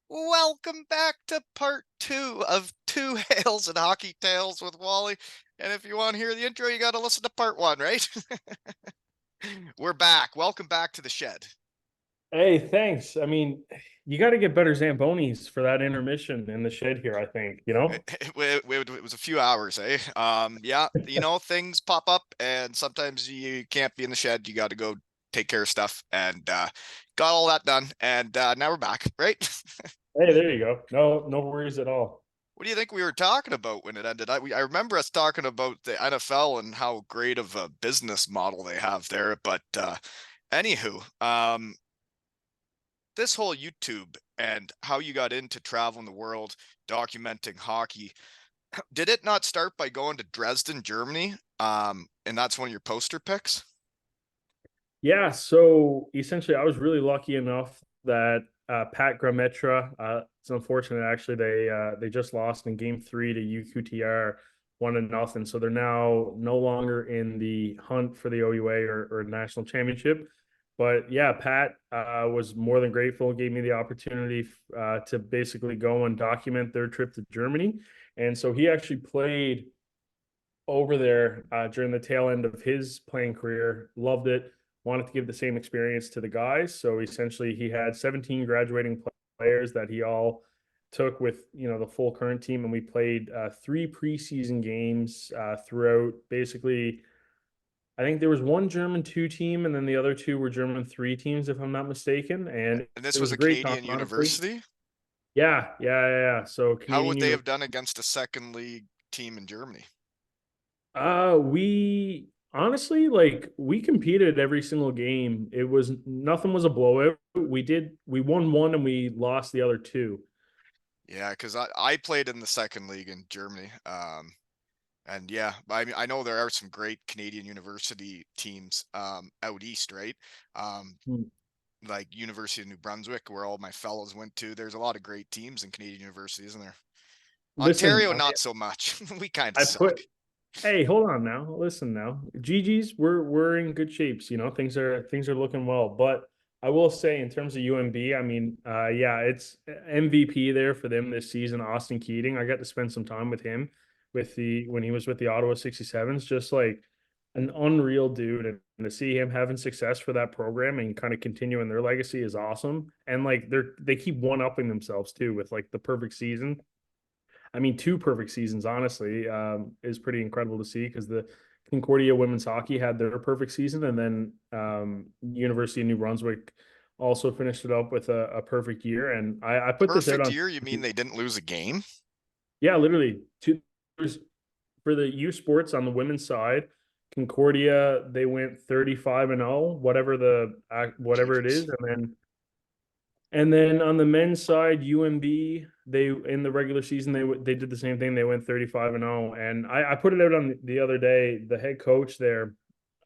Welcome back to part two of Two Hails and Hockey Tales with Wally. And if you want to hear the intro, you got to listen to part one, right? We're back. Welcome back to the shed. Hey, thanks. I mean, you got to get better Zambonis for that intermission in the shed here, I think, you It, know? it was a few hours, eh? Yeah, things pop up, and sometimes you can't be in the shed. You got to go take care of stuff, and got all that done. And now we're back, right? Hey, there you go. No worries at all. What do you think we were talking about when it ended? I remember us talking about the NFL and how great of a business model they have there. But anywho, this whole YouTube and how you got into traveling the world documenting hockey, did it not start by going to Dresden, Germany? And that's one of your poster picks? Yeah, so essentially I was really lucky enough that Pat Grametra, it's unfortunate actually they just lost in game 3 to UQTR 1-0. So they're now no longer in the hunt for the OUA or national championship. But yeah, Pat was more than grateful, gave me the opportunity to basically go and document their trip to Germany. And so he actually played over there during the tail end of his playing career, loved it, wanted to give the same experience to the guys. So essentially, he had 17 graduating players that he all took with the full current team, and we played 3 preseason games throughout. Basically, I think there was one German 2 team, and then the other 2 were German 3 teams, if I'm not mistaken. And And it this was was a a great time, Canadian honestly. university. Yeah. So How Canadian would they have University. done against a second league team in Germany? We honestly we competed every single game. It was nothing was a blowout. We won one and we lost the other two. Yeah, because I played in the second league in Germany. And yeah, I mean, I know there are some great Canadian university teams out east, right? Um, Hmm. like University of New Brunswick, where all my fellows went to. There's a lot of great teams in Canadian university, isn't there? Listen, Ontario, not so much. We kind of I suck. put hey, hold on now. Listen now. GG's, we're in good shapes, things are looking well. But I will say in terms of UMB, I mean, yeah, it's MVP there for them this season, Austin Keating. I got to spend some time with him with the when he was with the Ottawa 67s, just like an unreal dude. And to see him having success for that program and kind of continuing their legacy is awesome. And like they keep one upping themselves too with like the perfect season. I mean, 2 perfect seasons, honestly, is pretty incredible to see because the Concordia women's hockey had their perfect season, and then University of New Brunswick also finished it up with a perfect year. And I put this out Perfect on, year, you mean they didn't lose a game? yeah, literally two for the U Sports on the women's side. Concordia, they went 35-0, whatever it is, Jesus. and then on the men's side, UMB, they in the regular season they did the same thing. They went 35-0, and I put it out on the other day. The head coach there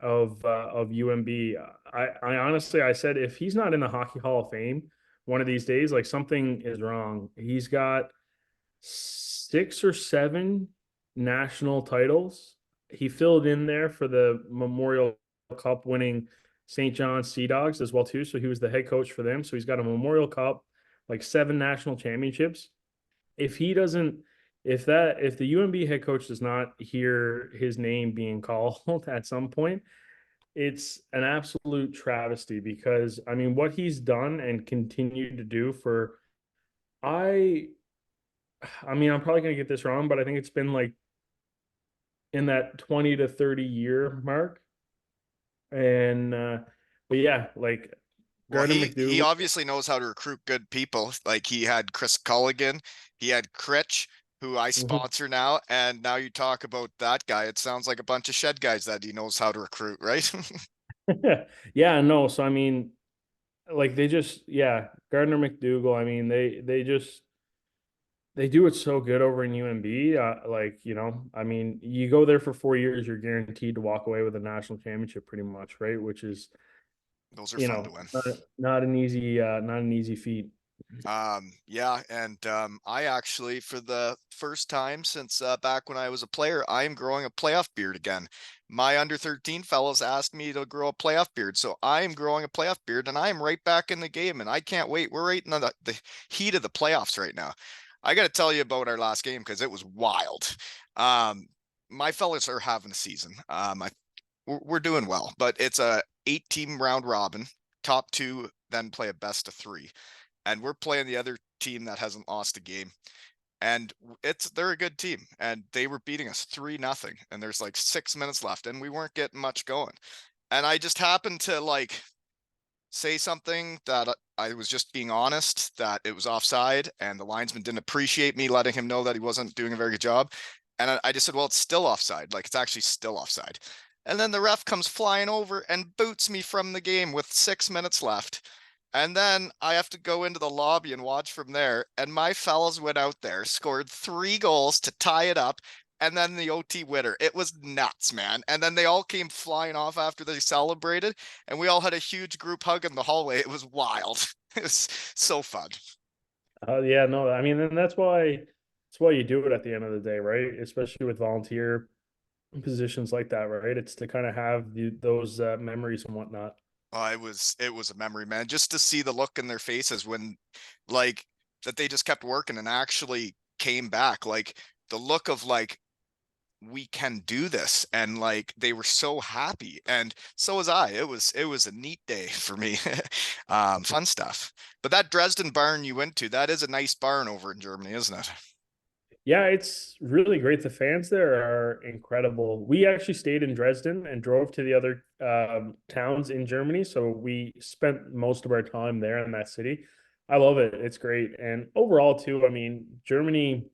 of UMB, I honestly I said if he's not in the Hockey Hall of Fame one of these days, like something is wrong. He's got 6 or 7 national titles. He filled in there for the Memorial Cup winning St. John's Sea Dogs as well too. So he was the head coach for them. So he's got a Memorial Cup, like 7 national championships. If he doesn't, if the UMB head coach does not hear his name being called at some point, it's an absolute travesty because I mean what he's done and continued to do for I I mean I'm probably gonna get this wrong, but I think it's been like in that 20 to 30 year mark. And but yeah, like Well, Gardner he McDougall. obviously knows how to recruit good people. Like he had Chris Culligan, he had Critch, who I Mhm. sponsor now, and now you talk about that guy. It sounds like a bunch of shed guys that he knows how to recruit, right? Yeah, no, so I mean, like they just yeah, Gardner McDougall, I mean, they do it so good over in UMB. I mean, you go there for 4 years, you're guaranteed to walk away with a national championship pretty much, right? Which is, Those are fun to win. not an easy feat. Yeah, and I actually, for the first time since back when I was a player, I am growing a playoff beard again. my under 13 fellows asked me to grow a playoff beard. So I am growing a playoff beard and I am right back in the game and I can't wait. We're right in the heat of the playoffs right now. I got to tell you about our last game because it was wild. Um, my fellas are having a season. We're doing well, but it's a 8 team round robin. Top two then play a best of three, and we're playing the other team that hasn't lost a game. And they're a good team, and they were beating us 3-0, and there's like 6 minutes left, and we weren't getting much going. And I just happened to like say something that I was just being honest that it was offside, and the linesman didn't appreciate me letting him know that he wasn't doing a very good job. And I just said, well, it's still offside. Like, it's actually still offside. And then the ref comes flying over and boots me from the game with 6 minutes left. And then I have to go into the lobby and watch from there. And my fellas went out there, scored 3 goals to tie it up, and then the OT winner. It was nuts, man. And then they all came flying off after they celebrated, and we all had a huge group hug in the hallway. It was wild. It was so fun. Yeah, no, I mean, and that's why you do it at the end of the day, right? Especially with volunteer positions like that, right? It's to kind of have those memories and whatnot. It was a memory, man. Just to see the look in their faces when, like, that they just kept working and actually came back. Like the look of like, we can do this, and like they were so happy, and so was I. It was a neat day for me. Fun stuff. But that Dresden barn you went to, that is a nice barn over in Germany, isn't it? Yeah, it's really great. The fans there are incredible. We actually stayed in Dresden and drove to the other towns in Germany. So we spent most of our time there in that city. I love it. It's great. And overall, too, I mean, Germany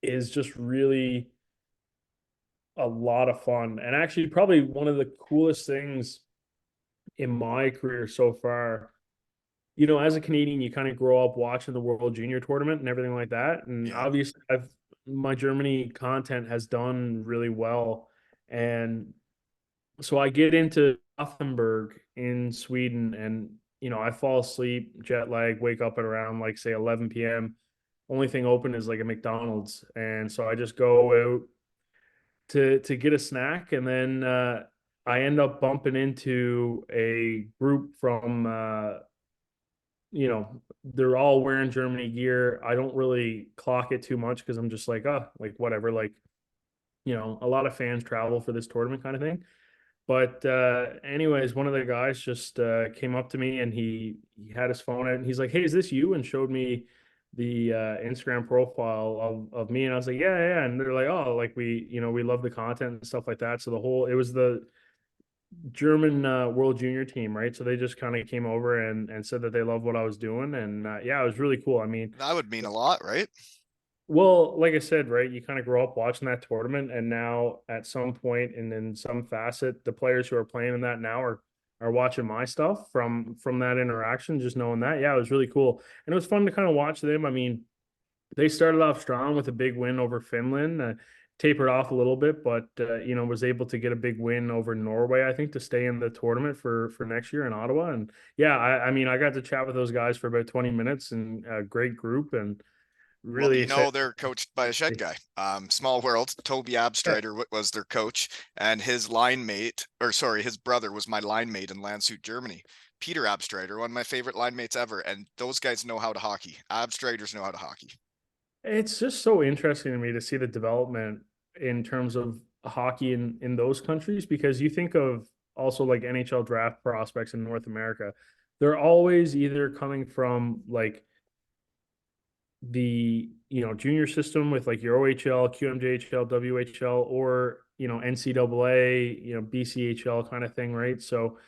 is just really a lot of fun. And actually, probably one of the coolest things in my career so far. As a Canadian, you kind of grow up watching the World Junior Tournament and everything like that. And Yeah. obviously, my Germany content has done really well. And so I get into Gothenburg in Sweden, and I fall asleep, jet lag, wake up at around like say 11 p.m. Only thing open is like a McDonald's, and so I just go out to get a snack, and then I end up bumping into a group from they're all wearing Germany gear. I don't really clock it too much because I'm just like, oh, like whatever. Like, a lot of fans travel for this tournament kind of thing. But anyways, one of the guys just came up to me and he had his phone out and he's like, "Hey, is this you?" And showed me the Instagram profile of me, and I was like, "Yeah, yeah." And they're like, "Oh, like we love the content and stuff like that." So it was the German World Junior team, right? So they just kind of came over and said that they loved what I was doing, and yeah, it was really cool. I mean, That would mean a lot, right? well, like I said, right, you kind of grow up watching that tournament, and now at some point and in some facet, the players who are playing in that now are watching my stuff from that interaction, just knowing that. Yeah, it was really cool. And it was fun to kind of watch them. I mean, they started off strong with a big win over Finland, tapered off a little bit, but was able to get a big win over Norway, I think, to stay in the tournament for next year in Ottawa. And yeah, I mean, I got to chat with those guys for about 20 minutes, and a great group, and Well, really excited. they're coached by a shed guy. Small world. Toby Yeah, Abstreiter was their coach, and his line mate, or sorry, his brother was my line mate in Landshut, Germany. Peter Abstreiter, one of my favorite line mates ever, and those guys know how to hockey. Abstreiters know how to hockey. it's just so interesting to me to see the development in terms of hockey in those countries, because you think of also like NHL draft prospects in North America. They're always either coming from like the junior system with like your OHL, QMJHL, WHL, or NCAA, BCHL kind of thing, right? So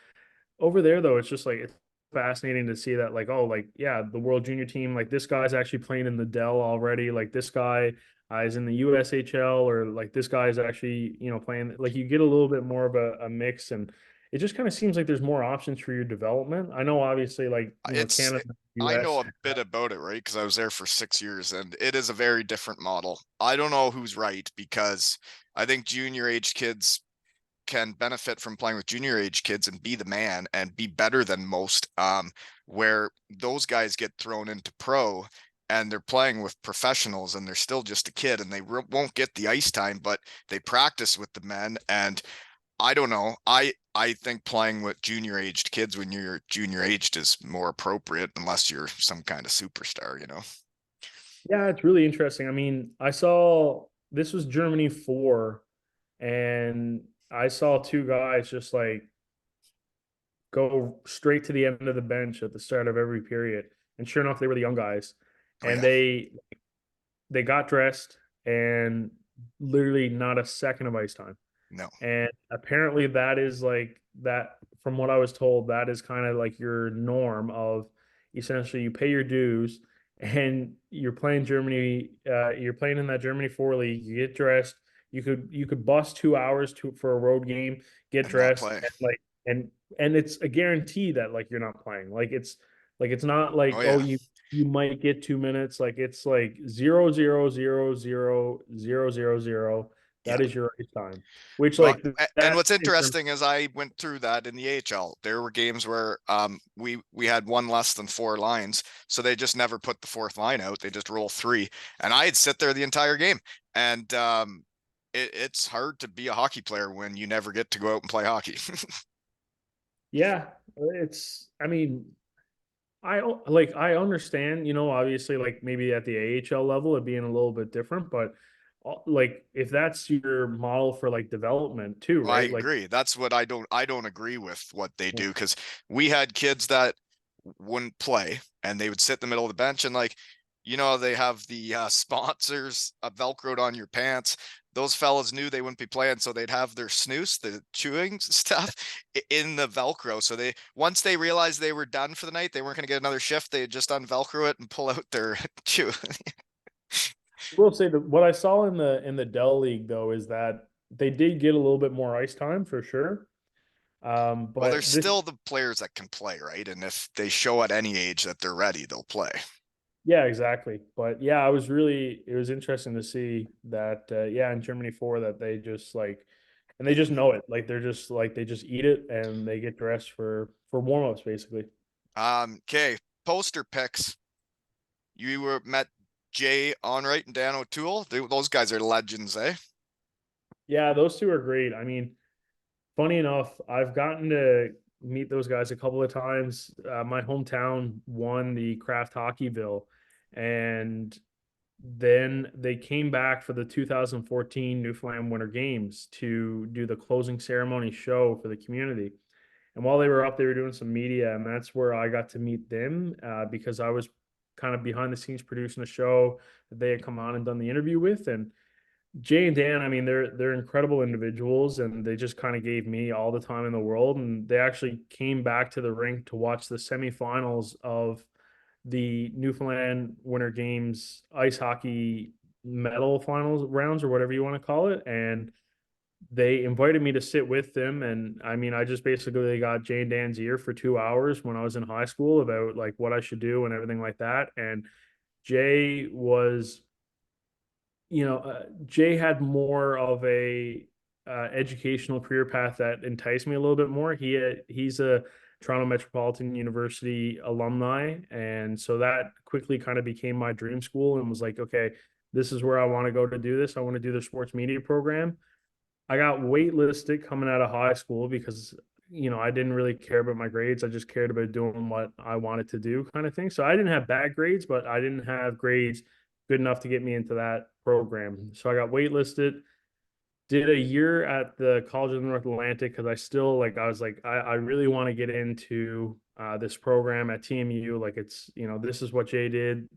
over there though, it's just like it's fascinating to see that, like, oh, like, yeah, the world junior team, like this guy's actually playing in the Dell already, like this guy is in the USHL, or like this guy is actually playing, like you get a little bit more of a mix, and it just kind of seems like there's more options for your development. I know obviously like It's Canada, I know US. a bit about it, right? Because I was there for 6 years, and it is a very different model. I don't know who's right because I think junior age kids can benefit from playing with junior age kids and be the man and be better than most. Where those guys get thrown into pro and they're playing with professionals and they're still just a kid and they won't get the ice time, but they practice with the men. And I don't know. I think playing with junior aged kids when you're junior aged is more appropriate unless you're some kind of superstar, you know. Yeah, it's really interesting. I mean, I saw this was Germany 4, and I saw two guys just like go straight to the end of the bench at the start of every period. And sure enough, they were the young guys. Oh And yeah. they got dressed and literally not a second of ice time. No. And apparently that is like that, from what I was told, that is kind of like your norm of essentially you pay your dues and you're playing Germany, you're playing in that Germany 4 league, you get dressed, you could bust 2 hours for a road game, get And not dressed, play. and like and it's a guarantee that like you're not playing. Like it's not Oh like, oh, yeah. you might get 2 minutes. Like it's like 0 0 0 0 0 0 0 0. Yeah. That is your ice time. Which Well, like and that what's in terms, interesting is I went through that in the AHL. There were games where we had one less than four lines, so they just never put the fourth line out. They just roll three, and I'd sit there the entire game. And it's hard to be a hockey player when you never get to go out and play hockey. yeah, it's, I mean, I understand, obviously like maybe at the AHL level it being a little bit different, but like if that's your model for like development too, I right? Like agree. That's what I don't agree with what they do because we had kids that wouldn't play and they would sit in the middle of the bench and like they have the sponsors velcroed on your pants. Those fellas knew they wouldn't be playing, so they'd have their snooze, the chewing stuff, in the velcro. So they once they realized they were done for the night, they weren't going to get another shift. They'd just unvelcro it and pull out their chew. I will say that what I saw in the Dell League though is that they did get a little bit more ice time for sure. Well, they're But this still the players that can play, right? And if they show at any age that they're ready, they'll play. Yeah, exactly. But yeah, it was interesting to see that, yeah, in Germany 4 that they just like, and they just know it. Like they're just like, they just eat it and they get dressed for warm-ups basically. Okay, poster picks. You were met Jay Onrait and Dan O'Toole. Those guys are legends, eh? Yeah, those two are great. I mean, funny enough, I've gotten to meet those guys a couple of times. My hometown won the Craft Hockeyville, and then they came back for the 2014 Newfoundland Winter Games to do the closing ceremony show for the community. And while they were up, they were doing some media, and that's where I got to meet them, because I was kind of behind the scenes producing a show that they had come on and done the interview with. And Jay and Dan, I mean, they're incredible individuals, and they just kind of gave me all the time in the world. And they actually came back to the rink to watch the semifinals of the Newfoundland Winter Games ice hockey medal finals rounds, or whatever you want to call it. And they invited me to sit with them. And I mean, I just basically got Jay and Dan's ear for 2 hours when I was in high school about like what I should do and everything like that. And Jay was, Jay had more of a educational career path that enticed me a little bit more. He's a Toronto Metropolitan University alumni, and so that quickly kind of became my dream school and was like, okay, this is where I want to go to do this. I want to do the sports media program. I got waitlisted coming out of high school because I didn't really care about my grades. I just cared about doing what I wanted to do, kind of thing. So I didn't have bad grades, but I didn't have grades good enough to get me into that program. So I got waitlisted, did a year at the College of the North Atlantic because I was like, I really want to get into this program at TMU. Like this is what Jay did.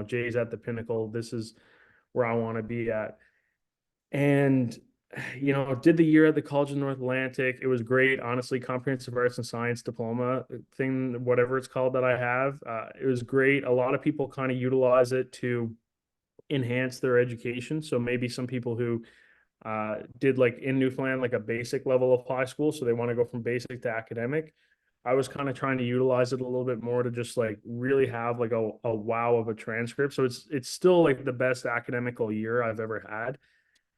Jay's at the pinnacle. This is where I want to be at. And did the year at the College of North Atlantic. It was great, honestly. Comprehensive Arts and Science diploma thing, whatever it's called that I have. It was great. A lot of people kind of utilize it to enhance their education. So maybe some people who did like in Newfoundland, like a basic level of high school, so they want to go from basic to academic. I was kind of trying to utilize it a little bit more to just like really have like a wow of a transcript. So it's still like the best academical year I've ever had,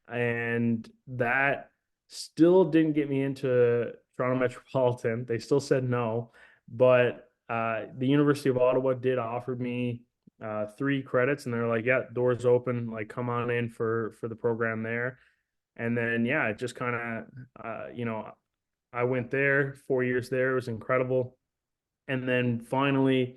and that still didn't get me into Toronto Metropolitan. They still said no, but the University of Ottawa did offer me 3 credits, and they're like, "Yeah, doors open. Like, come on in for the program there." And then, yeah, it just kind of, I went there, 4 years there. It was incredible. And then finally,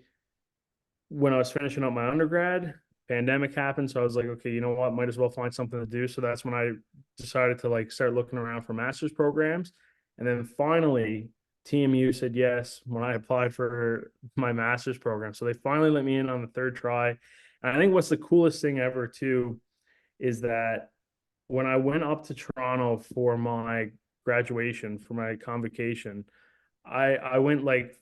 when I was finishing up my undergrad, pandemic happened. So I was like, okay, you know what? Might as well find something to do. So that's when I decided to like start looking around for master's programs. And then finally, TMU said yes when I applied for my master's program. So they finally let me in on the third try. And I think what's the coolest thing ever, too, is that when I went up to Toronto for my graduation, for my convocation, I went like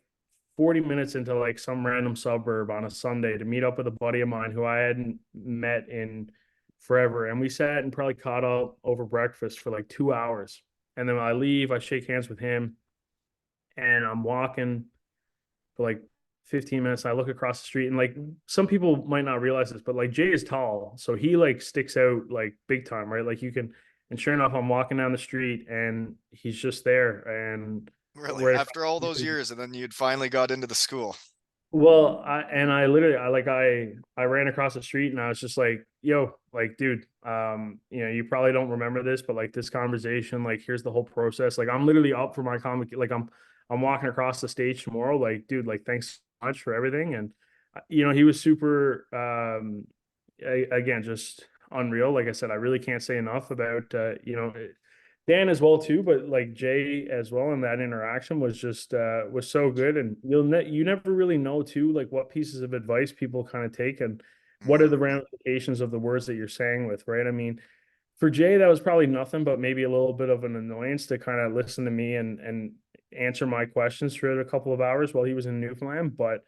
40 minutes into like some random suburb on a Sunday to meet up with a buddy of mine who I hadn't met in forever. And we sat and probably caught up over breakfast for like 2 hours. And then I leave, I shake hands with him, and I'm walking for like 15 minutes. I look across the street, and like some people might not realize this, but like Jay is tall. So he like sticks out like big time, right? Like you can, and sure enough, I'm walking down the street and he's just there. And Really, right across after all the those street. years, and then you'd finally got into the school. Well, I literally I ran across the street and I was just like, yo, like, dude, you probably don't remember this, but like this conversation, like here's the whole process. Like I'm literally up for my comic, like I'm walking across the stage tomorrow. Like, dude, like thanks so much for everything. And he was super again, just unreal. Like I said, I really can't say enough about Dan as well too, but like Jay as well. And that interaction was just was so good. And you never really know too, like what pieces of advice people kind of take and what are Hmm. the ramifications of the words that you're saying with, right? I mean, for Jay, that was probably nothing, but maybe a little bit of an annoyance to kind of listen to me and answer my questions for a couple of hours while he was in Newfoundland. But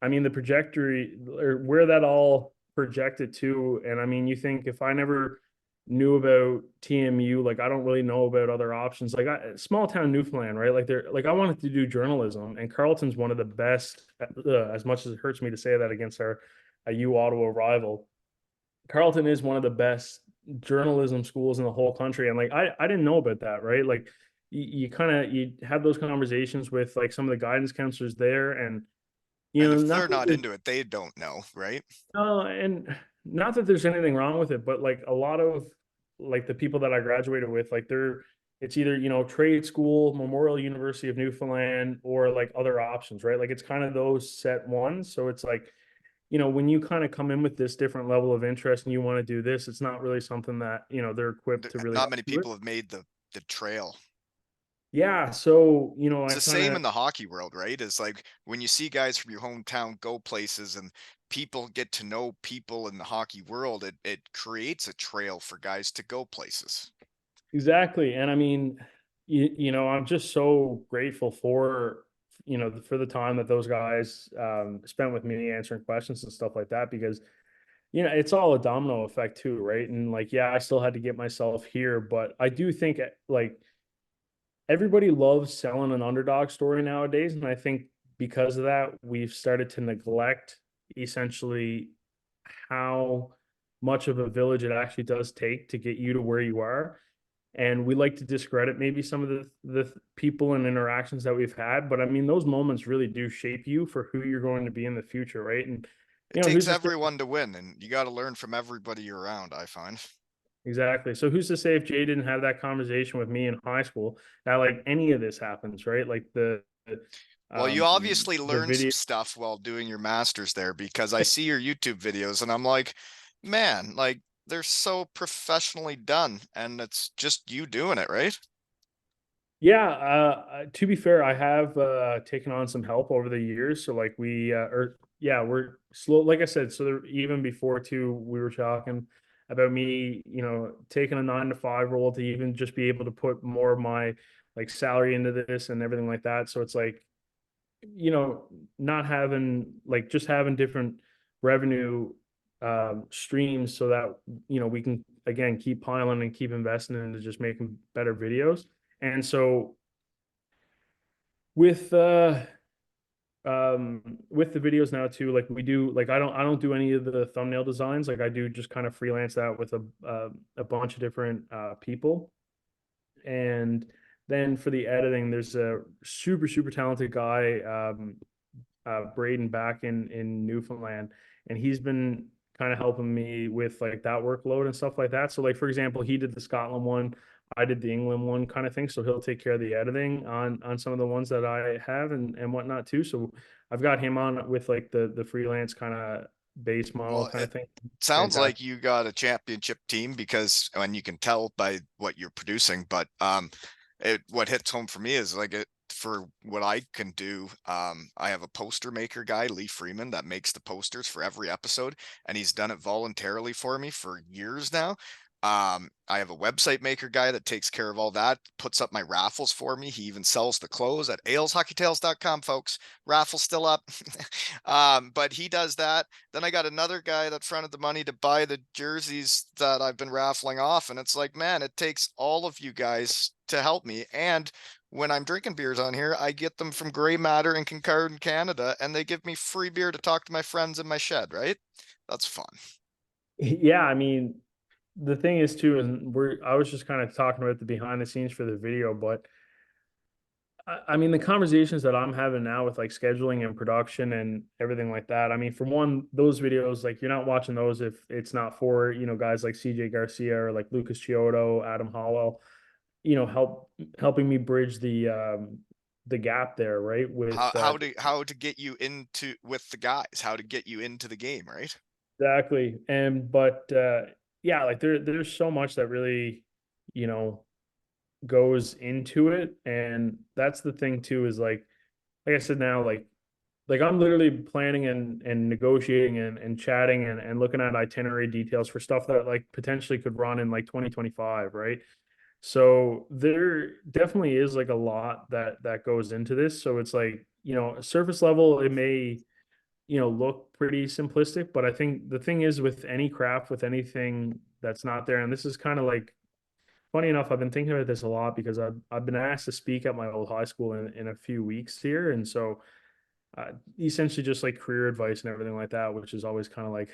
I mean, the trajectory or where that all projected to, and I mean, you think if I never knew about TMU, like I don't really know about other options. Like small town Newfoundland, right? Like they're like I wanted to do journalism, and Carleton's one of the best. As much as it hurts me to say that against our a U Ottawa rival, Carleton is one of the best journalism schools in the whole country, and like I didn't know about that, right? Like you kind of you have those conversations with like some of the guidance counselors there, and And if not they're that not there's into it, they don't know, right? no, and not that there's anything wrong with it, but like a lot of like the people that I graduated with, like it's either trade school, Memorial University of Newfoundland, or like other options, right? Like it's kind of those set ones. So it's like when you kind of come in with this different level of interest and you want to do this, it's not really something that they're equipped to really Not help many you with. people have made the trail. Yeah, so It's I the kind same of in the hockey world, right? It's like when you see guys from your hometown go places and people get to know people in the hockey world, it creates a trail for guys to go places. exactly. And I mean, I'm just so grateful for, for the time that those guys spent with me answering questions and stuff like that, because, it's all a domino effect too, right? And like, yeah, I still had to get myself here, but I do think like everybody loves selling an underdog story nowadays. And I think because of that, we've started to neglect essentially how much of a village it actually does take to get you to where you are. And we like to discredit maybe some of the people and interactions that we've had, but I mean those moments really do shape you for who you're going to be in the future, right? And It takes who's to say everyone to win, and you got to learn from everybody you're around, I find. exactly? So who's to say if Jay didn't have that conversation with me in high school that like any of this happens, right? Like Well, you um obviously the learned some video. stuff while doing your master's there because I see your YouTube videos and I'm like, man, like they're so professionally done and it's just you doing it, right? Yeah, to be fair, I have taken on some help over the years. So like or yeah, we're slow. Like I said, so even before too, we were talking about me, taking a 9 to 5 role to even just be able to put more of my like salary into this and everything like that. So it's like, not having like just having different revenue streams so that we can again keep piling and keep investing into just making better videos. And so with with the videos now too, like we do like I don't do any of the thumbnail designs. Like I do just kind of freelance that with a bunch of different people. And then for the editing, there's a super talented guy, Braden, back in Newfoundland, and he's been kind of helping me with like that workload and stuff like that. So like for example, he did the Scotland one, I did the England one kind of thing. So he'll take care of the editing on some of the ones that I have and whatnot too. So I've got him on with like the freelance kind of base model Well, kind it of thing. sounds like Fantastic. you got a championship team because, and you can tell by what you're producing, but what hits home for me is like it for what I can do. I have a poster maker guy, Lee Freeman, that makes the posters for every episode, and he's done it voluntarily for me for years now. I have a website maker guy that takes care of all that, puts up my raffles for me. He even sells the clothes at aleshockeytales.com, folks. Raffle's still up. But he does that. Then I got another guy that fronted the money to buy the jerseys that I've been raffling off. And it's like, man, it takes all of you guys to help me. And when I'm drinking beers on here, I get them from Grey Matter and Concard in Canada, and they give me free beer to talk to my friends in my shed, right? That's fun. Yeah, I mean, the thing is too, and I was just kind of talking about the behind the scenes for the video, but I mean, the conversations that I'm having now with like scheduling and production and everything like that. I mean, for one, those videos, like you're not watching those if it's not for, guys like CJ Garcia or like Lucas Chiodo, Adam Hollowell, helping me bridge the gap there, right? How With how to how to get you into with the guys, how to get you into the game, right? exactly. But yeah, like there's so much that really, you know, goes into it. And that's the thing too, is like I said now, like I'm literally planning and negotiating and chatting and looking at itinerary details for stuff that like potentially could run in like 2025, right? So there definitely is like a lot that goes into this. So it's like, surface level, it may, look pretty simplistic, but I think the thing is with any craft, with anything that's not there, and this is kind of like funny enough, I've been thinking about this a lot because I've been asked to speak at my old high school in a few weeks here, and so essentially just like career advice and everything like that, which is always kind of like,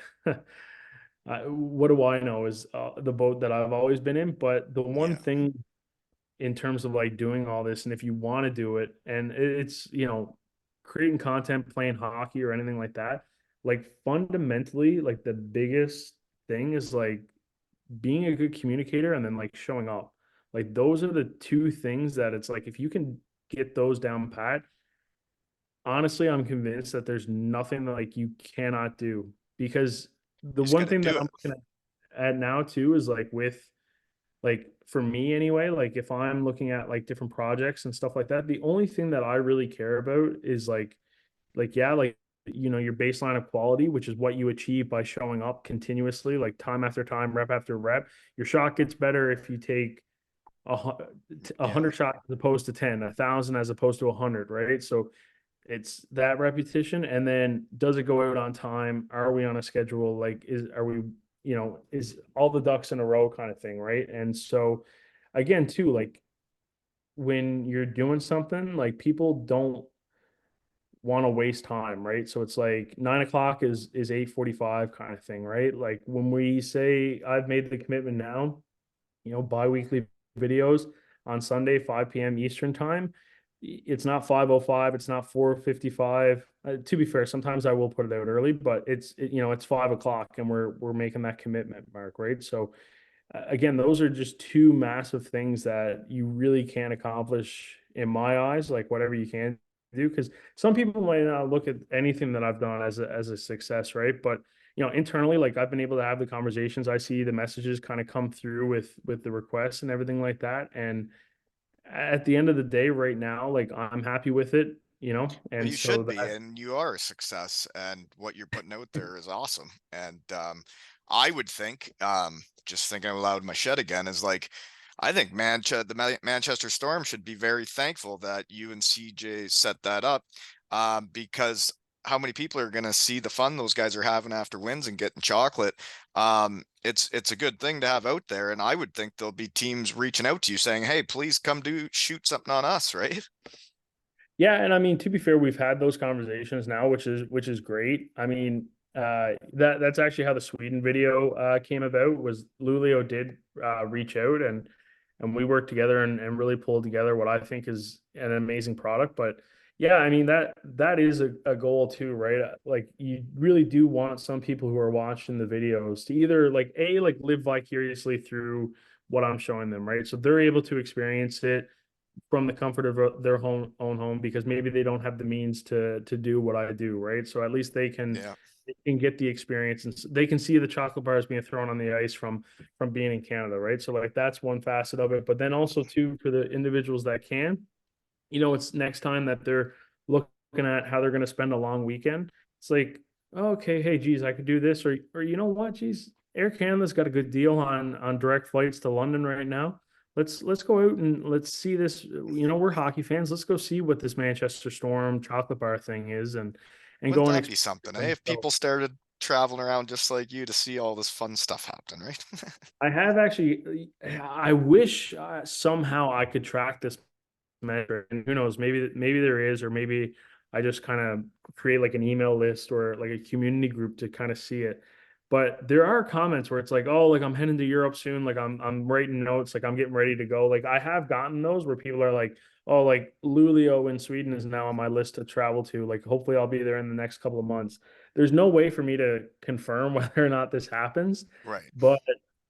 what do I know is the boat that I've always been in. But the one Yeah. thing in terms of like doing all this, and if you want to do it, and it's, creating content, playing hockey or anything like that, like fundamentally, like the biggest thing is like being a good communicator and then like showing up. Like those are the two things that it's like if you can get those down pat, honestly, I'm convinced that there's nothing that like you cannot do because the You just one got to thing that do I'm it. looking at now too is like with like for me anyway, like if I'm looking at like different projects and stuff like that, the only thing that I really care about is like yeah, like your baseline of quality, which is what you achieve by showing up continuously, like time after time, rep after rep. Your shot gets better if you take a Yeah. 100 shots as opposed to 10, 1,000 as opposed to 100, right? So it's that repetition, and then does it go out on time? Are we on a schedule? Like, are we, is all the ducks in a row kind of thing, right? And so, again, too, like when you're doing something, like people don't want to waste time, right? So it's like 9 o'clock is 8:45 kind of thing, right? Like when we say I've made the commitment now, bi-weekly videos on Sunday, 5 p.m. Eastern time. It's not 5:05, it's not 4:55. To be fair, sometimes I will put it out early, but it's 5 o'clock and we're making that commitment, Mark, right? So again, those are just two massive things that you really can't accomplish in my eyes, like whatever you can do, because some people might not look at anything that I've done as a success, right? But internally, like I've been able to have the conversations. I see the messages kind of come through with the requests and everything like that. And at the end of the day, right now, like I'm happy with it, Well, and you so should be, that and you are a success, and what you're putting out there is awesome. And I would think, just thinking out loud in my shed again, is like, I think Manchester Storm should be very thankful that you and CJ set that up, because how many people are going to see the fun those guys are having after wins and getting chocolate? It's a good thing to have out there, and I would think there'll be teams reaching out to you saying, "Hey, please come do shoot something on us," right? yeah, and I mean, to be fair, we've had those conversations now, which is great. I mean, that's actually how the Sweden video came about. Was Lulio did reach out and we worked together and really pulled together what I think is an amazing product. But Yeah, I mean that is a goal too, right? Like you really do want some people who are watching the videos to either like live vicariously through what I'm showing them, right? So they're able to experience it from the comfort of their own home because maybe they don't have the means to do what I do, right? So at least Yeah. they can get the experience and they can see the chocolate bars being thrown on the ice from being in Canada, right? So like that's one facet of it, but then also too for the individuals that can, it's next time that they're looking at how they're going to spend a long weekend. It's like, okay, hey, geez, I could do this, or you know what, geez, Air Canada's got a good deal on direct flights to London right now. Let's go out and let's see this. We're hockey fans. Let's go see what this Manchester Storm chocolate bar thing is, and Wouldn't go and that be experience something, it eh? If themselves. people started traveling around just like you to see all this fun stuff happen, right? I have actually. I wish somehow I could track this measure. And who knows, maybe there is, or maybe I just kind of create like an email list or like a community group to kind of see it. But there are comments where it's like, oh, like I'm heading to Europe soon. Like I'm writing notes, like I'm getting ready to go. Like I have gotten those where people are like, oh, like Luleå in Sweden is now on my list to travel to. Like hopefully I'll be there in the next couple of months. There's no way for me to confirm whether or not this happens, Right. but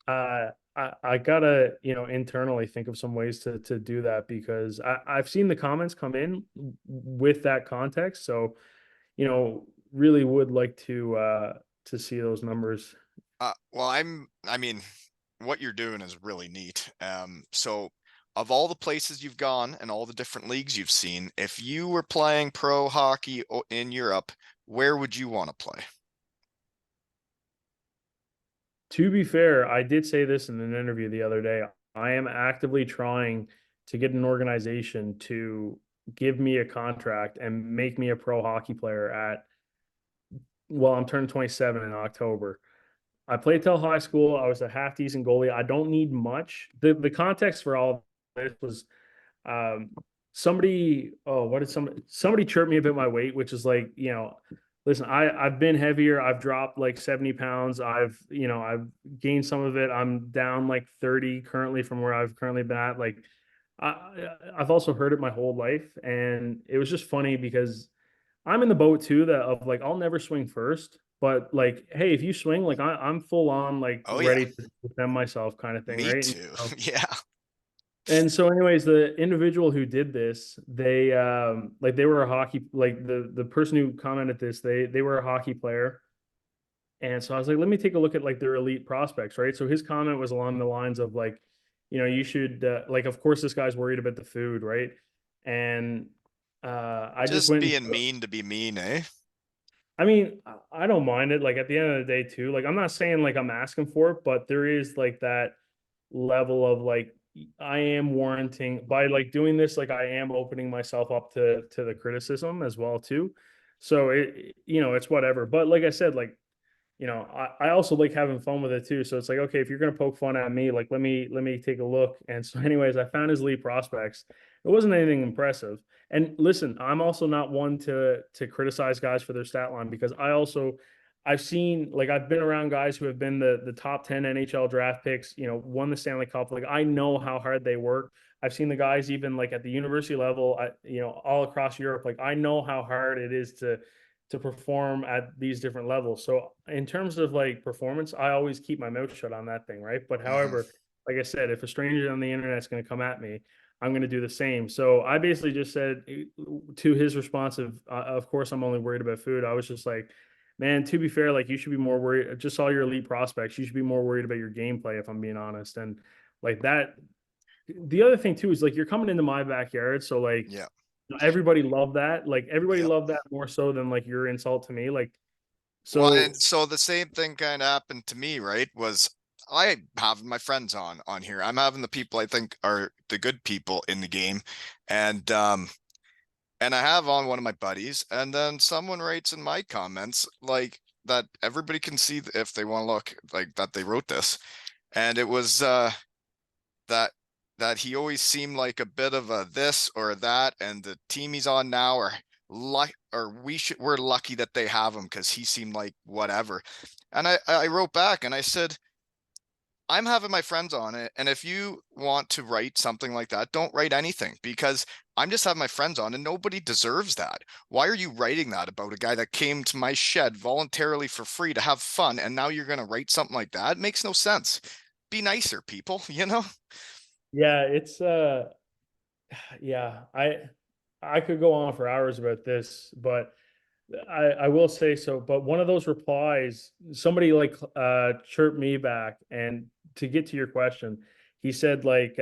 I gotta, internally think of some ways to do that because I've seen the comments come in with that context. So, really would like to see those numbers. Well, I mean, what you're doing is really neat. So of all the places you've gone and all the different leagues you've seen, if you were playing pro hockey in Europe, where would you want to play? To be fair, I did say this in an interview the other day. I am actively trying to get an organization to give me a contract and make me a pro hockey player well, I'm turning 27 in October. I played till high school. I was a half decent goalie. I don't need much. The context for all this was um, somebody. Oh, what did somebody chirp me about my weight, which is like, listen, I've been heavier. I've dropped like 70 pounds. I've gained some of it. I'm down like 30 currently from where I've currently been at. Like I've also heard it my whole life, and it was just funny because I'm in the boat too that of like I'll never swing first, but like, hey, if you swing, like I'm full on like Oh yeah, ready to defend myself kind of thing, me right? too. Yeah. And so, anyways, the individual who did this, they like they were a hockey like the person who commented this, they were a hockey player. And so I was like, let me take a look at like their elite prospects, right? So his comment was along the lines of like, you should like, of course, this guy's worried about the food, right? And I just Just went and being mean to be mean, eh? I mean, I don't mind it. Like at the end of the day, too. Like I'm not saying like I'm asking for it, but there is like that level of like I am warranting by like doing this. Like I am opening myself up to the criticism as well, too. So it's whatever. But like I said, like I also like having fun with it too. So it's like, okay, if you're gonna poke fun at me, like let me take a look. And so, anyways, I found his lead prospects. It wasn't anything impressive. And listen, I'm also not one to criticize guys for their stat line because I've seen like I've been around guys who have been the top 10 NHL draft picks, won the Stanley Cup. Like I know how hard they work. I've seen the guys even like at the university level, all across Europe. Like I know how hard it is to perform at these different levels. So in terms of like performance, I always keep my mouth shut on that thing, right? But Hmm. however, like I said, if a stranger on the internet is going to come at me, I'm going to do the same. So I basically just said to his response of course, I'm only worried about food. I was just like, man, to be fair, like you should be more worried. Just all your elite prospects, you should be more worried about your gameplay, if I'm being honest. And like that, the other thing too is like you're coming into my backyard, so like Yeah. everybody loved that. Like everybody Yep. loved that more so than like your insult to me. Like Well, and so, so the same thing kind of happened to me, right? Was I have my friends on here. I'm having the people I think are the good people in the game, and and I have on one of my buddies, and then someone writes in my comments like that everybody can see if they want to look like that they wrote this, and it was that that he always seemed like a bit of a this or that, and the team he's on now are luck or we're lucky that they have him because he seemed like whatever. And I wrote back and I said, I'm having my friends on it, and if you want to write something like that, don't write anything because I'm just having my friends on and nobody deserves that. Why are you writing that about a guy that came to my shed voluntarily for free to have fun and now you're gonna write something like that? It makes no sense. Be nicer, people, you know? Yeah, it's yeah, I could go on for hours about this, but I will say so. But one of those replies, somebody like chirped me back, and to get to your question, he said like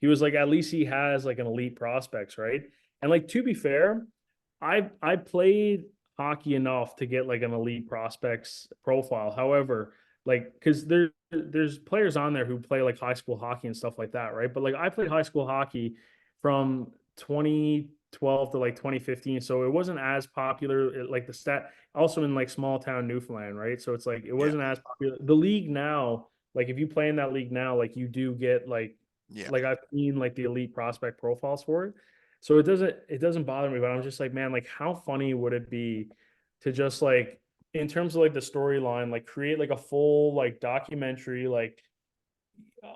he was like at least he has like an elite prospects, right? And like to be fair, I played hockey enough to get like an elite prospects profile. However, like because there's players on there who play like high school hockey and stuff like that, right? But like I played high school hockey from 2012 to like 2015, so it wasn't as popular. Like the stat also in like small town Newfoundland, right? So it's like it Yeah, wasn't as popular. The league now, like if you play in that league now, like you do get yeah, like I've seen like the elite prospect profiles for it. So it doesn't bother me, but I'm just like, man, like how funny would it be to just like in terms of like the storyline, like create like a full like documentary, like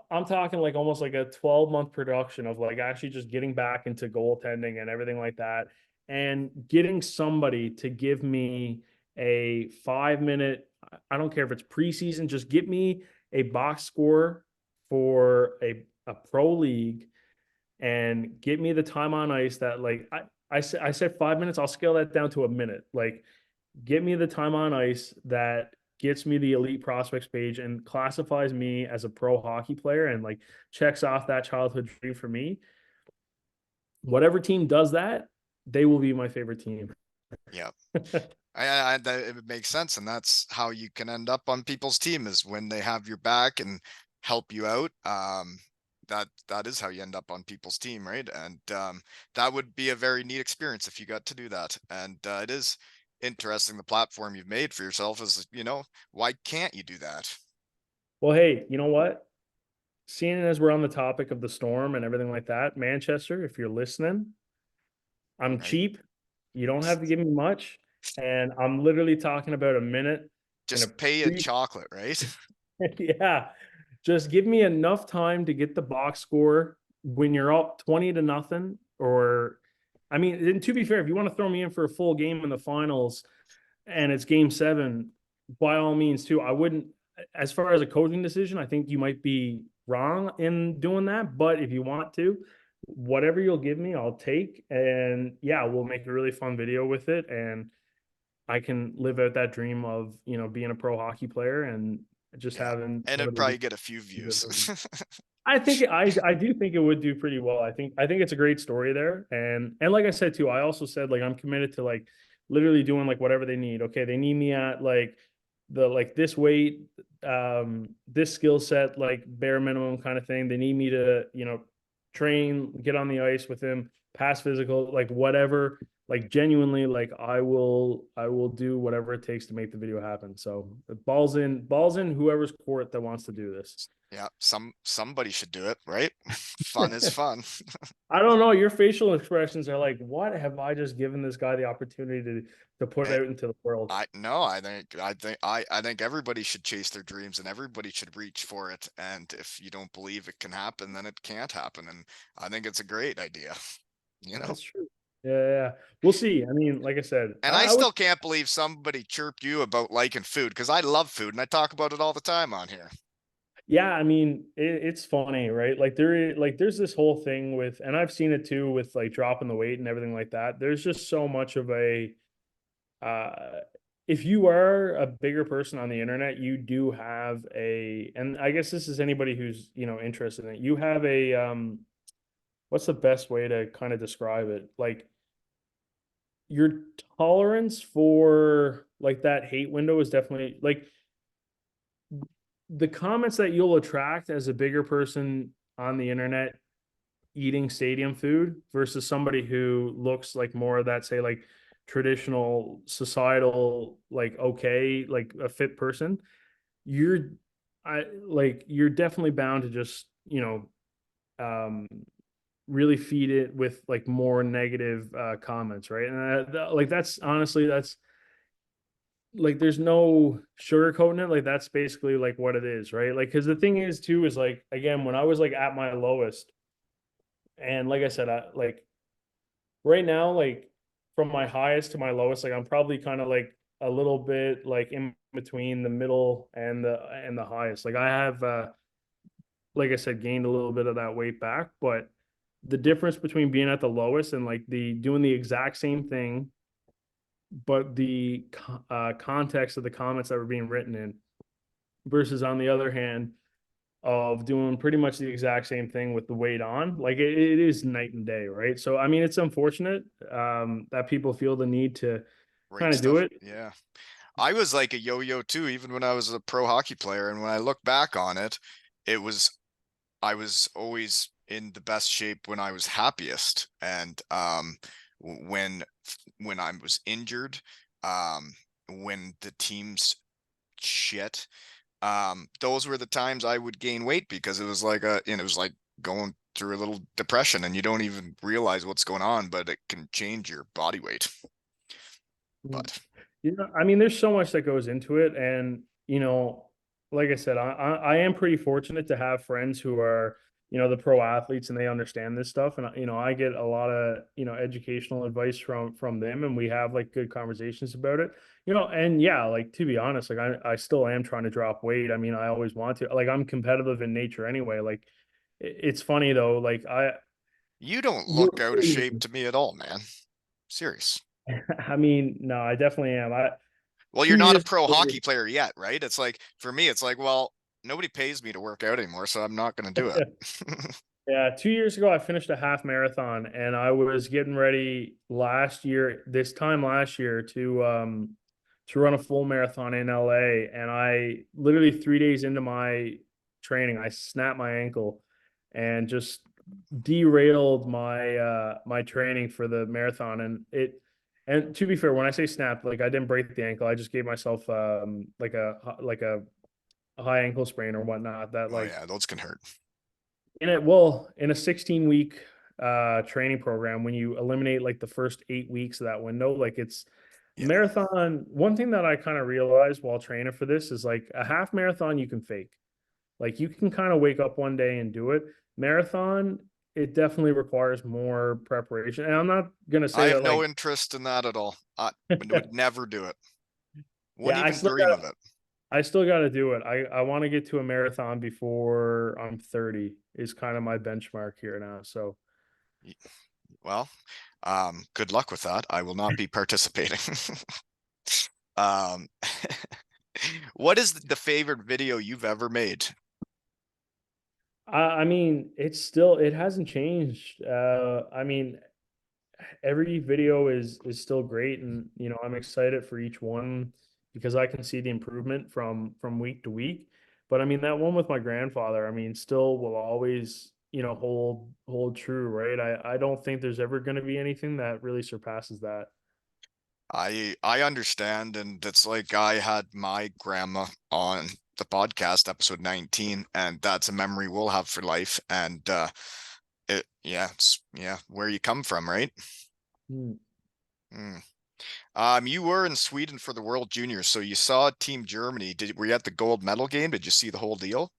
I'm talking like almost like a 12-month production of like actually just getting back into goaltending and everything like that, and getting somebody to give me a 5 minute, I don't care if it's preseason, just get me a box score for a pro league and get me the time on ice that like I said 5 minutes, I'll scale that down to a minute. Like get me the time on ice that gets me the elite prospects page and classifies me as a pro hockey player and like checks off that childhood dream for me. Whatever team does that, they will be my favorite team. yeah. It makes sense, and that's how you can end up on people's team is when they have your back and help you out. That is how you end up on people's team, right? And that would be a very neat experience if you got to do that. And it is interesting the platform you've made for yourself is, why can't you do that, Well, hey, you know what? Seeing as we're on the topic of the storm and everything like that, Manchester, if you're listening, I'm right? cheap. You don't have to give me much. And I'm literally talking about a minute in a Just pay a pre chocolate, right? yeah. Just give me enough time to get the box score when you're up 20 to nothing. Or, I mean, and to be fair, if you want to throw me in for a full game in the finals and it's game 7, by all means, too, I wouldn't, as far as a coaching decision, I think you might be wrong in doing that. But if you want to, whatever you'll give me, I'll take. And yeah, we'll make a really fun video with it. And I can live out that dream of, being a pro hockey player and just Yeah. having And one it'd of the probably get a few views. I do think it would do pretty well. I think it's a great story there. And like I said too, I also said like I'm committed to like literally doing like whatever they need. Okay, they need me at like the like this weight, this skill set, like bare minimum kind of thing. They need me to, train, get on the ice with him, pass physical, like whatever. Like genuinely, like I will do whatever it takes to make the video happen. So balls in whoever's court that wants to do this. Yeah, somebody should do it, right? Fun is fun. I don't know. Your facial expressions are like, what have I just given this guy the opportunity to put Eh, out into the world? I no, I think everybody should chase their dreams and everybody should reach for it. And if you don't believe it can happen, then it can't happen. And I think it's a great idea, you know? That's true. Yeah, yeah, yeah. We'll see. I mean, like I said, And I I would. still can't believe somebody chirped you about liking food because I love food and I talk about it all the time on here. Yeah, I mean, it's funny, right? Like there's this whole thing with, and I've seen it too with like dropping the weight and everything like that. There's just so much of a uh if you are a bigger person on the internet, you do have and I guess this is anybody who's, interested in it. You have what's the best way to kind of describe it? Like your tolerance for like that hate window is definitely like the comments that you'll attract as a bigger person on the internet eating stadium food versus somebody who looks like more of that, say, like traditional societal, like okay, like a fit person. You're you're definitely bound to just, um really feed it with like more negative comments, right? And like that's honestly like there's no sugarcoating it. Like that's basically like what it is, right? Like because the thing is too is like again when I was like at my lowest, and like I said, like right now, like from my highest to my lowest, like I'm probably kind of like a little bit like in between the middle and the highest. Like I have like I said, gained a little bit of that weight back, but the difference between being at the lowest and like the doing the exact same thing, but the context of the comments that were being written in versus on the other hand of doing pretty much the exact same thing with the weight on, like it is night and day, right? So I mean, it's unfortunate that people feel the need to Rate kind of do stuff. it. Yeah. I was like a yo-yo too, even when I was a pro hockey player. And when I look back on it, it was I was always in the best shape when I was happiest. And when I was injured, when the team's shit, those were the times I would gain weight because it was like it was like going through a little depression and you don't even realize what's going on, but it can change your body weight. Mm. But You know, I mean, there's so much that goes into it, and like I said, I am pretty fortunate to have friends who are the pro athletes and they understand this stuff, and I get a lot of educational advice from them, and we have like good conversations about it. And yeah, like to be honest, like I still am trying to drop weight. I mean, I always want to. Like I'm competitive in nature anyway. Like it's funny though, like you don't you're look out of shape to me at all, man. Serious. I mean, no, I definitely am. I Well, you're two not a years pro ago, hockey player yet, right? It's like for me, it's like, well, nobody pays me to work out anymore, so I'm not going to do it. yeah, 2 years ago I finished a half marathon, and I was getting ready this time last year to run a full marathon in LA. And I literally 3 days into my training, I snapped my ankle and just derailed my training for the marathon. And to be fair, when I say snapped, like I didn't break the ankle. I just gave myself like a high ankle sprain or whatnot that Oh like yeah, those can hurt. in a 16-week training program, when you eliminate like the first 8 weeks of that window, like it's Yeah. marathon. One thing that I kind of realized while training for this is like a half marathon you can fake. Like you can kind of wake up one day and do it. Marathon, it definitely requires more preparation. And I'm not gonna I say have that no like interest in that at all. I would never do it. Wouldn't yeah, even dream of it. I still got to do it. I want to get to a marathon before I'm 30 is kind of my benchmark here now. So Y- Well, good luck with that. I will not be participating. Um, what is the favorite video you've ever made? I mean, it hasn't changed. I mean, every video is still great, and I'm excited for each one because I can see the improvement from week to week. But I mean, that one with my grandfather, I mean, still will always hold true, right? I don't think there's ever going to be anything that really surpasses that. I understand, and it's like I had my grandma on the podcast, episode 19, and that's a memory we'll have for life. And it's where you come from, right? Hmm. Mm. You were in Sweden for the World Juniors, so you saw Team Germany. Were you at the gold medal game? Did you see the whole deal?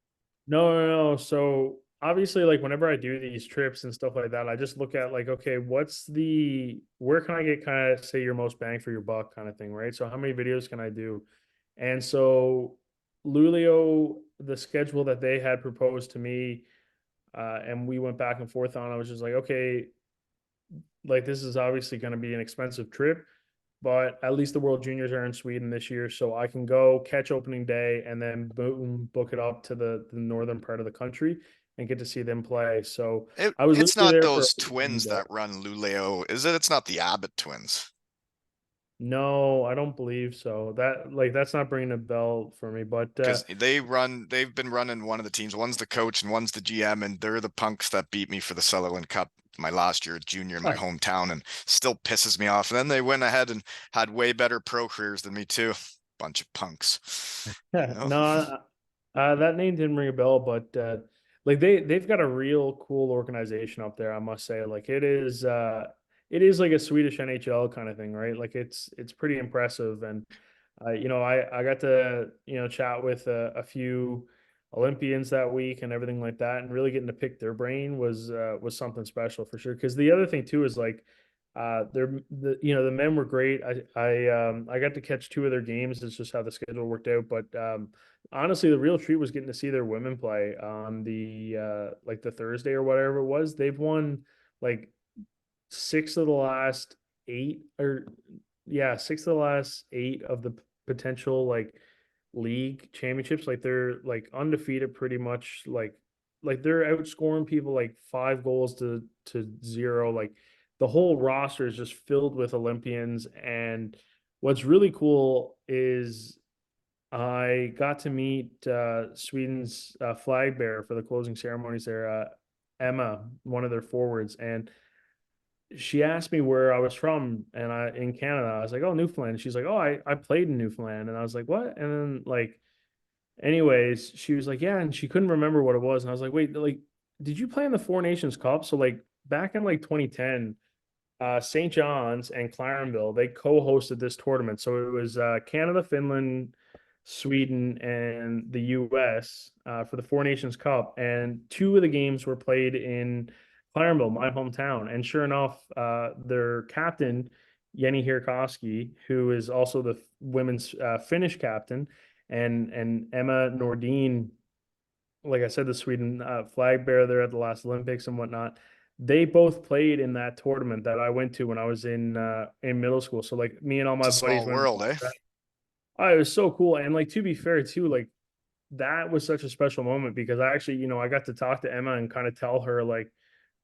No, no, no. So obviously, like whenever I do these trips and stuff like that, I just look at like, okay, where can I get kind of say your most bang for your buck kind of thing, right? So how many videos can I do? And so Lulio, the schedule that they had proposed to me, and we went back and forth on, I was just like, okay, like this is obviously going to be an expensive trip, but at least the World Juniors are in Sweden this year, so I can go catch opening day and then boom, book it up to the northern part of the country and get to see them play. So I was It's literally not there for those opening twins day. that run Luleo, is it? It's not the Abbott twins. No, I don't believe so. That's not bringing a bell for me, but Because they've been running one of the teams. One's the coach and one's the GM, and they're the punks that beat me for the Sutherland Cup my last year junior in my hometown, and still pisses me off. And then they went ahead and had way better pro careers than me too. Bunch of punks, you know. no, that name didn't ring a bell, but like they've got a real cool organization up there, I must say. Like it is like a Swedish NHL kind of thing, right? Like it's pretty impressive, and I got to, chat with a few Olympians that week and everything like that, and really getting to pick their brain was something special for sure. Because the other thing too is like, the men were great. I got to catch two of their games. It's just how the schedule worked out. But honestly, the real treat was getting to see their women play on the like the Thursday or whatever it was. They've won like six of the last eight, or yeah, six of the last eight of the potential like league championships. Like they're like undefeated pretty much, like they're outscoring people like 5 goals to zero. Like the whole roster is just filled with Olympians. And what's really cool is I got to meet Sweden's flag bearer for the closing ceremonies there, Emma, one of their forwards. And she asked me where I was from, and I in Canada. I was like, "Oh, Newfoundland." She's like, "Oh, I played in Newfoundland," and I was like, "What?" And then like, anyways, she was like, "Yeah," and she couldn't remember what it was, and I was like, "Wait, like, did you play in the Four Nations Cup?" So like back in like 2010, St. John's and Clarenville, they co-hosted this tournament. So it was Canada, Finland, Sweden, and the US for the Four Nations Cup. And two of the games were played in Clarenville, my hometown. And sure enough, their captain, Jenny Hirkoski, who is also the women's Finnish captain, and Emma Nordin, like I said, the Sweden flag bearer there at the last Olympics and whatnot. They both played in that tournament that I went to when I was in middle school. So like me and all It's my a buddies small went. world, eh? Oh, it was so cool. And like to be fair too, like that was such a special moment because I actually, I got to talk to Emma and kind of tell her like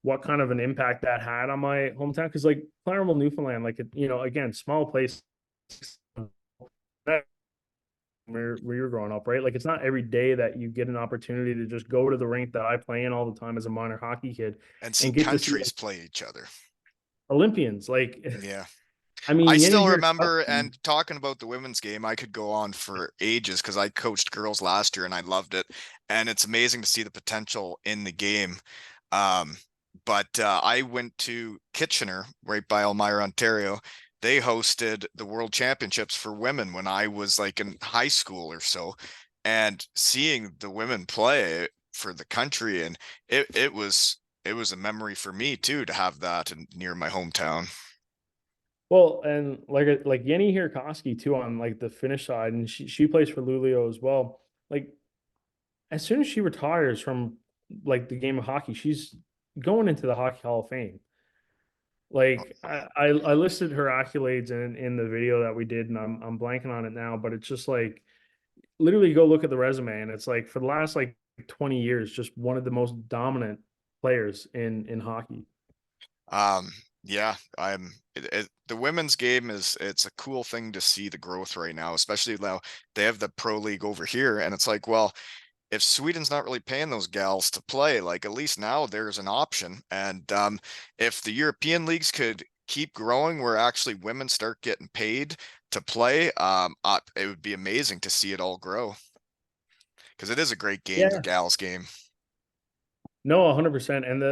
what kind of an impact that had on my hometown. Because like Claremont, Newfoundland, like again, small place where you're growing up, right? Like it's not every day that you get an opportunity to just go to the rink that I play in all the time as a minor hockey kid And see and get to see countries play each other. Olympians. Like, Yeah. I I mean, Yenny still here. remember, and talking about the women's game, I could go on for ages because I coached girls last year and I loved it. And it's amazing to see the potential in the game. Um, but I went to Kitchener, right by Elmira, Ontario. They hosted the World Championships for women when I was like in high school or so, and seeing the women play for the country, and it was a memory for me too to have that near my hometown. Well, and like Yenny Hirkoski too on like the Finnish side, and she plays for Luleå as well. Like as soon as she retires from like the game of hockey, she's going into the Hockey Hall of Fame. Like I listed her accolades in the video that we did, and I'm blanking on it now, but it's just like literally go look at the resume, and it's like for the last like 20 years, just one of the most dominant players in hockey. Um, yeah, the women's game it's a cool thing to see the growth right now, especially now they have the pro league over here, and it's like, well, if Sweden's not really paying those gals to play, like at least now there's an option. And if the European leagues could keep growing where actually women start getting paid to play, it would be amazing to see it all grow because it is a great game, the Yeah. gals game. No, 100%. And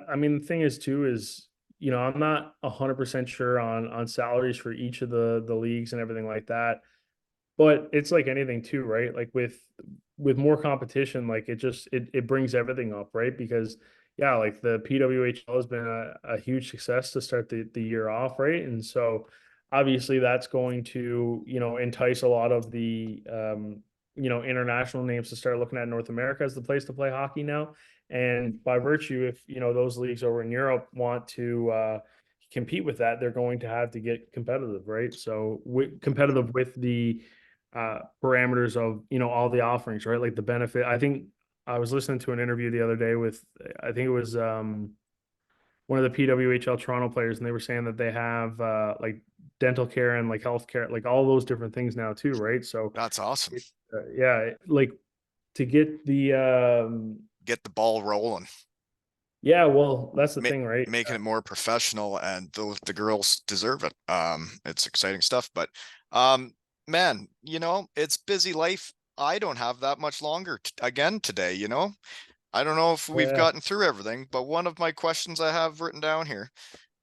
I mean, the thing is too is, I'm not 100% sure on salaries for each of the leagues and everything like that. But it's like anything too, right? Like with more competition, like it brings everything up, right? Because yeah, like the PWHL has been a huge success to start the year off, right? And so obviously that's going to, entice a lot of the international names to start looking at North America as the place to play hockey now. And by virtue, if those leagues over in Europe want to compete with that, they're going to have to get competitive, right? So competitive with the parameters of all the offerings, right? Like the benefit. I think I was listening to an interview the other day with I think it was one of the PWHL Toronto players, and they were saying that they have like dental care and like health care, like all those different things now too, right? So That's awesome. yeah, like to get the Get the ball rolling. yeah, well, that's the ma- thing, right? Making it more professional, and the girls deserve it. It's exciting stuff, but um, man, it's busy life. I don't have that much longer again today, I don't know if we've Yeah. gotten through everything, but one of my questions I have written down here,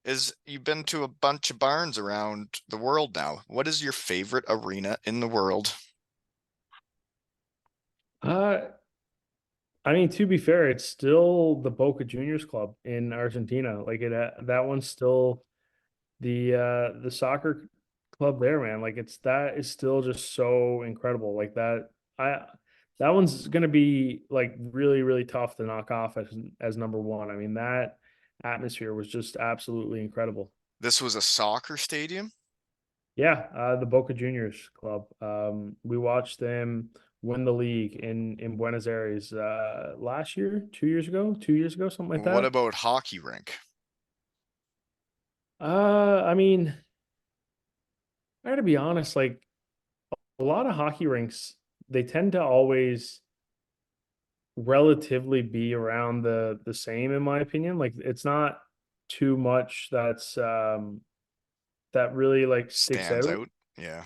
is you've been to a bunch of barns around the world now. What is your favorite arena in the world? Uh, I mean, to be fair, it's still the Boca Juniors club in Argentina. Like that one's still the soccer club there, man. Like that is still just so incredible. Like I that one's gonna be like really, really tough to knock off as number one. I mean, that atmosphere was just absolutely incredible. This was a soccer stadium? Yeah, the Boca Juniors club. We watched them win the league in Buenos Aires last year, 2 years ago, 2 years ago, something like What that. about hockey rink? I mean, I gotta be honest, like a lot of hockey rinks, they tend to always relatively be around the same, in my opinion. Like it's not too much that really like sticks Stands out. out? Yeah.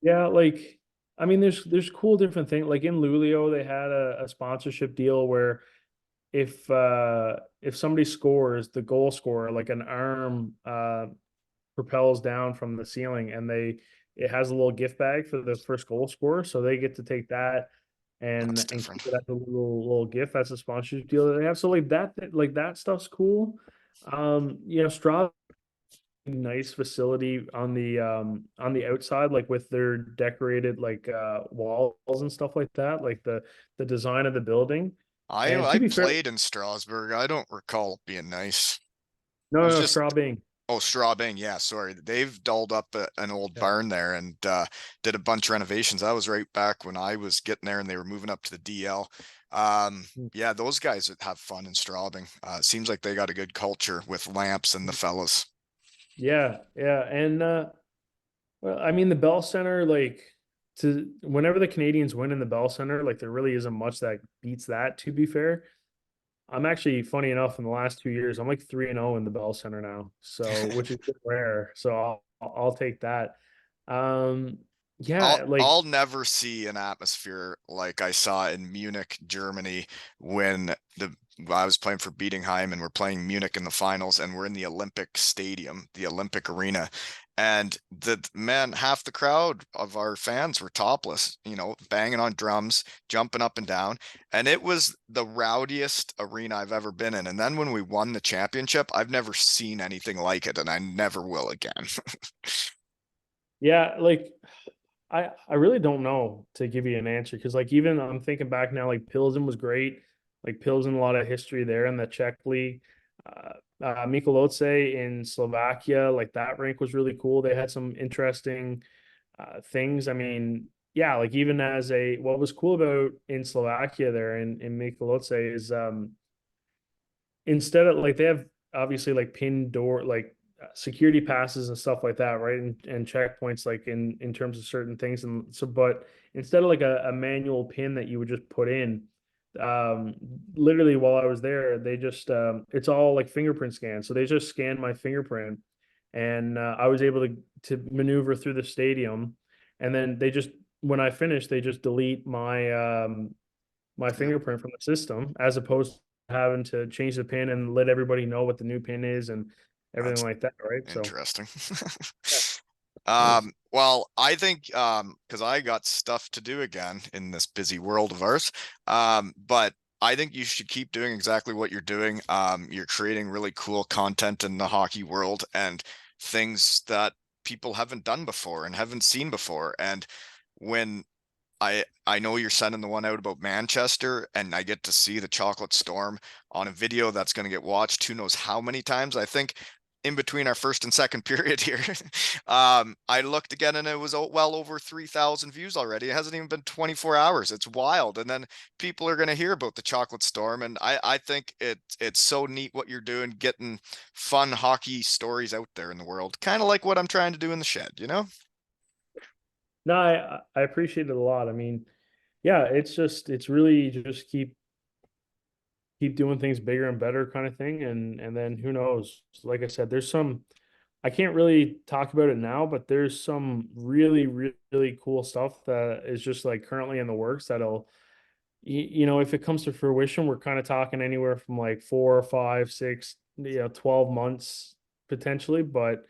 Yeah, like I mean, there's cool different things. Like in Lulio, they had a sponsorship deal where if somebody scores, the goal scorer, like an arm propels down from the ceiling, and it has a little gift bag for the first goal scorer, so they get to take that That's and different. keep it as a little gift. That's a sponsorship deal that they have. So like that stuff's cool. Straw nice facility on the outside, like with their decorated like walls and stuff like that, like the design of the building. I And to I be fair, played in Strasbourg. I don't recall it being nice. It no, was no, just Straubing. Oh, Straubing, yeah, sorry. They've dolled up an old Yeah. barn there and did a bunch of renovations. I was right back when I was getting there and they were moving up to the DL. Yeah, those guys would have fun in Straubing. Seems like they got a good culture with Lamps and the fellas. Yeah, yeah. And well, I mean the Bell Center, like to whenever the Canadians win in the Bell Center, like there really isn't much that beats that, to be fair. I'm actually funny enough in the last 2 years, I'm like 3-0 in the Bell Center now. So which is rare. So I'll take that. Um I'll yeah, like I'll never see an atmosphere like I saw in Munich, Germany, when I was playing for Bietigheim and we're playing Munich in the finals and we're in the Olympic Stadium, the Olympic Arena. And the man, half the crowd of our fans were topless, banging on drums, jumping up and down. And it was the rowdiest arena I've ever been in. And then when we won the championship, I've never seen anything like it, and I never will again. yeah, like I really don't know to give you an answer because like even I'm thinking back now, like Pilsen was great. Like Pilsen, a lot of history there in the Czech league. Michaloce in Slovakia, like that rink was really cool. They had some interesting things. I mean, yeah, like even as a what was cool about in Slovakia there in Michaloce is instead of like they have obviously like pin door like security passes and stuff like that, right? And checkpoints like in terms of certain things. And so but instead of like a manual pin that you would just put in, um literally while I was there, they just it's all like fingerprint scan. So they just scanned my fingerprint and I was able to maneuver through the stadium. And then they just when I finished, they just delete my Yep, fingerprint from the system as opposed to having to change the pin and let everybody know what the new pin is and everything that's like that, right? So interesting. yeah, nice. Well, I think because I got stuff to do again in this busy world of ours. But I think you should keep doing exactly what you're doing. You're creating really cool content in the hockey world and things that people haven't done before and haven't seen before. And when I know you're sending the one out about Manchester, and I get to see the Chocolate Storm on a video that's going to get watched who knows how many times. I think in between our first and second period here, I looked again and it was well over 3,000 views already. It hasn't even been 24 hours. It's wild. And then people are going to hear about the Chocolate Storm, and I think it's so neat what you're doing, getting fun hockey stories out there in the world, kind of like what I'm trying to do in the shed, you know? No, I appreciate it a lot. I mean, yeah, it's really just keep doing things bigger and better kind of thing. And then who knows? Like I said, there's some I can't really talk about it now, but there's some really, really cool stuff that is just like currently in the works that'll if it comes to fruition, we're kind of talking anywhere from like 4 or 5, 6, 12 months potentially, but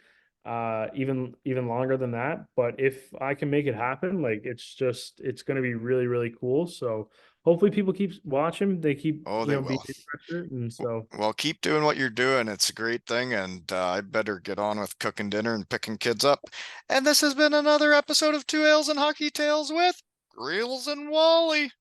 even longer than that. But if I can make it happen, like it's going to be really really cool. So hopefully people keep watching. They keep Oh, they being will. interested, and so Well, keep doing what you're doing. It's a great thing, and I better get on with cooking dinner and picking kids up. And this has been another episode of Two Ales and Hockey Tales with Reels and Wally.